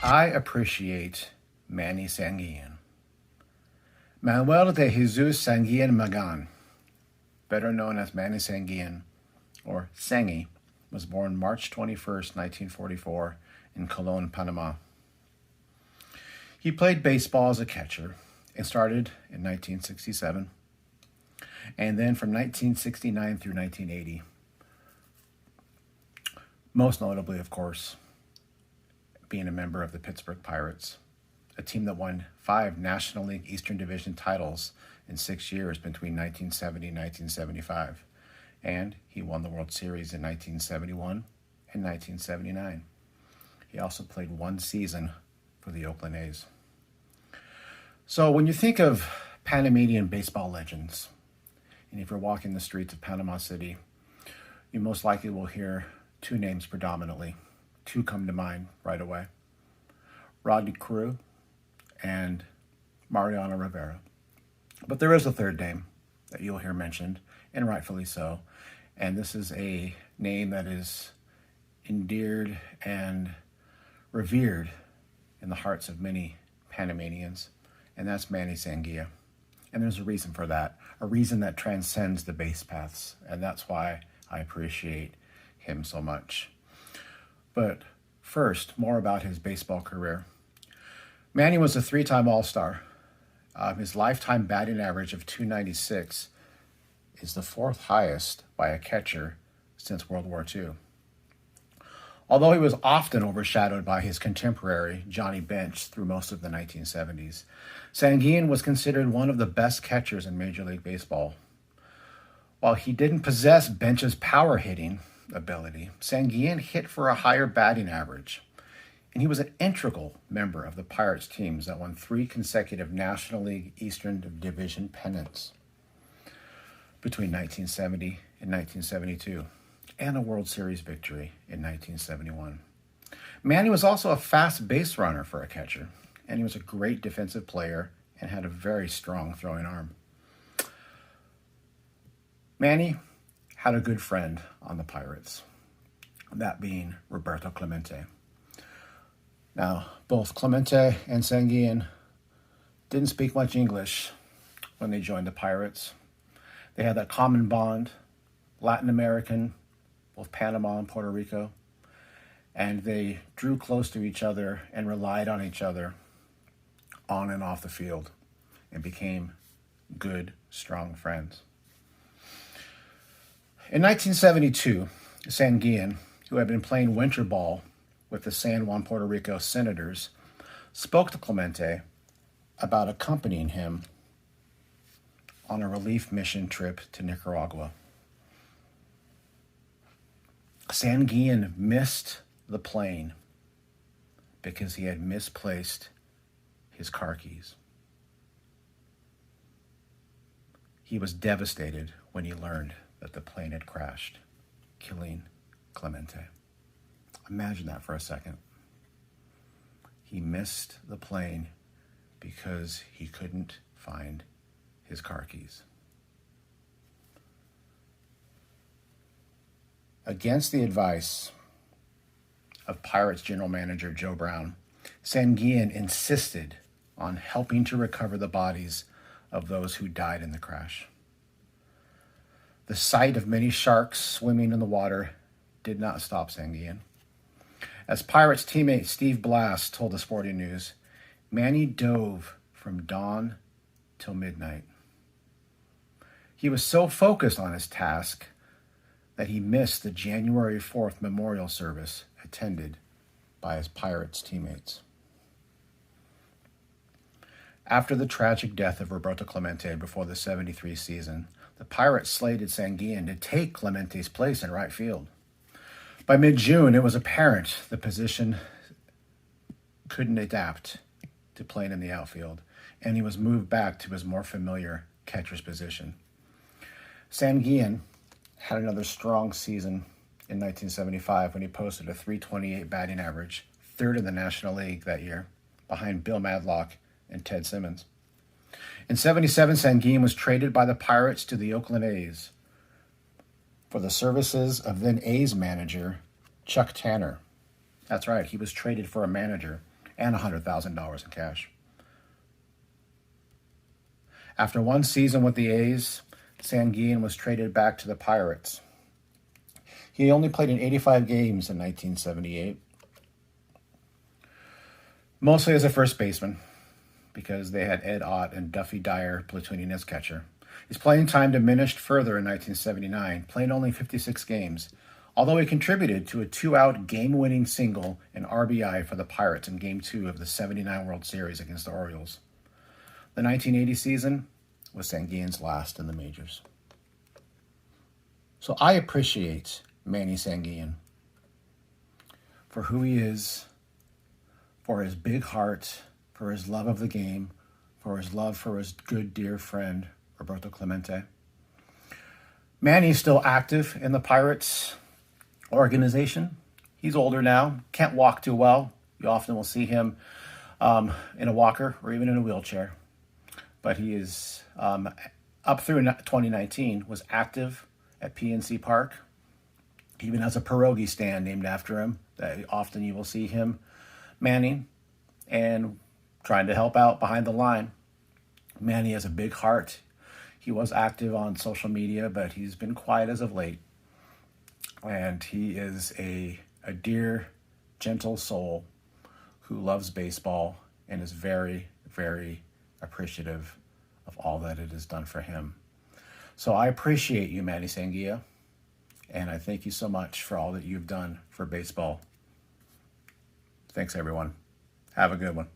I appreciate Manny Sanguillen. Manuel de Jesus Sanguillen Magan, better known as Manny Sanguillen, or Sangi, was born March 21st, 1944, in Colon, Panama. He played baseball as a catcher and started in 1967, and then from 1969 through 1980. Most notably, of course, being a member of the Pittsburgh Pirates, a team that won 5 National League Eastern Division titles in 6 years between 1970 and 1975. And he won the World Series in 1971 and 1979. He also played 1 season for the Oakland A's. So when you think of Panamanian baseball legends, and if you're walking the streets of Panama City, you most likely will hear 2 names predominantly. 2 come to mind right away: Rodney Cruz and Mariano Rivera. But there is a 3rd name that you'll hear mentioned, and rightfully so. And this is a name that is endeared and revered in the hearts of many Panamanians, and that's Manny Sanguillen. And there's a reason for that, a reason that transcends the base paths, and that's why I appreciate him so much. But first, more about his baseball career. Manny was a 3-time All-Star. His lifetime batting average of .296 is the 4th highest by a catcher since World War II. Although he was often overshadowed by his contemporary, Johnny Bench, through most of the 1970s, Sanguillen was considered one of the best catchers in Major League Baseball. While he didn't possess Bench's power hitting ability, Sanguillen hit for a higher batting average, and he was an integral member of the Pirates teams that won 3 consecutive National League Eastern Division pennants between 1970 and 1972, and a World Series victory in 1971. Manny was also a fast base runner for a catcher, and he was a great defensive player and had a very strong throwing arm. Manny had a good friend on the Pirates, that being Roberto Clemente. Now, both Clemente and Sanguillen didn't speak much English when they joined the Pirates. They had that common bond, Latin American, both Panama and Puerto Rico, and they drew close to each other and relied on each other on and off the field and became good, strong friends. In 1972, Sanguillen, who had been playing winter ball with the San Juan, Puerto Rico Senators, spoke to Clemente about accompanying him on a relief mission trip to Nicaragua. Sanguillen missed the plane because he had misplaced his car keys. He was devastated when he learned that the plane had crashed, killing Clemente. Imagine that for a second. He missed the plane because he couldn't find his car keys. Against the advice of Pirates general manager Joe Brown, Sanguillen insisted on helping to recover the bodies of those who died in the crash. The sight of many sharks swimming in the water did not stop Sanguillen. As Pirates teammate Steve Blass told the Sporting News, Manny dove from dawn till midnight. He was so focused on his task that he missed the January 4th memorial service attended by his Pirates teammates. After the tragic death of Roberto Clemente before the 73 season, the Pirates slated Sanguillen to take Clemente's place in right field. By mid-June, it was apparent the position couldn't adapt to playing in the outfield, and he was moved back to his more familiar catcher's position. Sanguillen had another strong season in 1975 when he posted a .328 batting average, 3rd in the National League that year, behind Bill Madlock and Ted Simmons. In 77, Sanguillen was traded by the Pirates to the Oakland A's for the services of then A's manager Chuck Tanner. That's right, he was traded for a manager, and $100,000 in cash. After one season with the A's, Sanguillen was traded back to the Pirates. He only played in 85 games in 1978, mostly as a first baseman, because they had Ed Ott and Duffy Dyer platooning as catcher. His playing time diminished further in 1979, playing only 56 games, although he contributed to a 2-out game-winning single and RBI for the Pirates in Game 2 of the '79 World Series against the Orioles. The 1980 season was Sanguillen's last in the majors. So I appreciate Manny Sanguillen for who he is, for his big heart, for his love of the game, for his love for his good, dear friend, Roberto Clemente. Manny's still active in the Pirates organization. He's older now, can't walk too well. You often will see him in a walker or even in a wheelchair. But he is, up through 2019, was active at PNC Park. He even has a pierogi stand named after him that often you will see him manning and trying to help out behind the line. Manny has a big heart. He was active on social media, but he's been quiet as of late. And he is a dear, gentle soul who loves baseball and is very, very appreciative of all that it has done for him. So I appreciate you, Manny Sanguillen, and I thank you so much for all that you've done for baseball. Thanks, everyone. Have a good one.